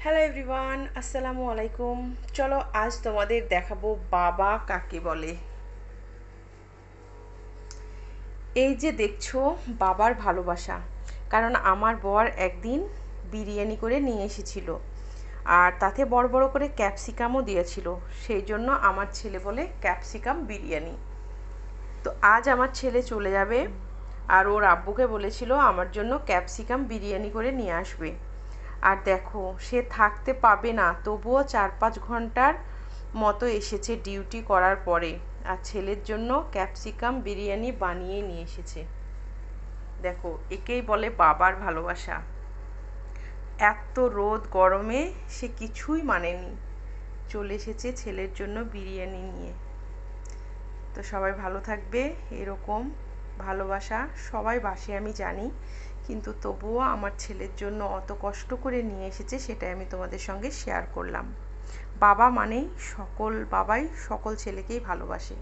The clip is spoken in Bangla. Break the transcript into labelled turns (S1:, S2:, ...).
S1: হ্যালো এভরিওয়ান, আসসালামু আলাইকুম। চলো আজ তোমাদের দেখাবো বাবা কাকে বলে। এই যে দেখছো বাবার ভালোবাসা, কারণ আমার বর একদিন বিরিয়ানি করে নিয়ে এসেছিল আর তাতে বড় বড় করে ক্যাপসিকামও দিয়েছিল। সেই জন্য আমার ছেলে বলে ক্যাপসিকাম বিরিয়ানি। তো আজ আমার ছেলে চলে যাবে আর ওর আব্বুকে বলেছিল আমার জন্য ক্যাপসিকাম বিরিয়ানি করে নিয়ে আসবে। আর দেখো সে থাকতে পাবে না, তবুও 4-5 ঘন্টার মতো এসেছে ডিউটি করার পরে, আর ছেলের জন্য ক্যাপসিকাম বিরিয়ানি বানিয়ে নিয়ে এসেছে। দেখো একেই বলে বাবার ভালোবাসা। এত রোদ গরমে সে কিছুই মানেনি, চলে এসেছে ছেলের জন্য বিরিয়ানি নিয়ে। তো সবাই ভালো থাকবে। এরকম ভালোবাসা সবাই বাসে আমি জানি, কিন্তু তবুও আমার ছেলের জন্য অত কষ্ট করে নিয়ে এসেছে, সেটাই আমি তোমাদের সঙ্গে শেয়ার করলাম। বাবা মানেই সকল বাবাই সকল ছেলেকেই ভালোবাসে।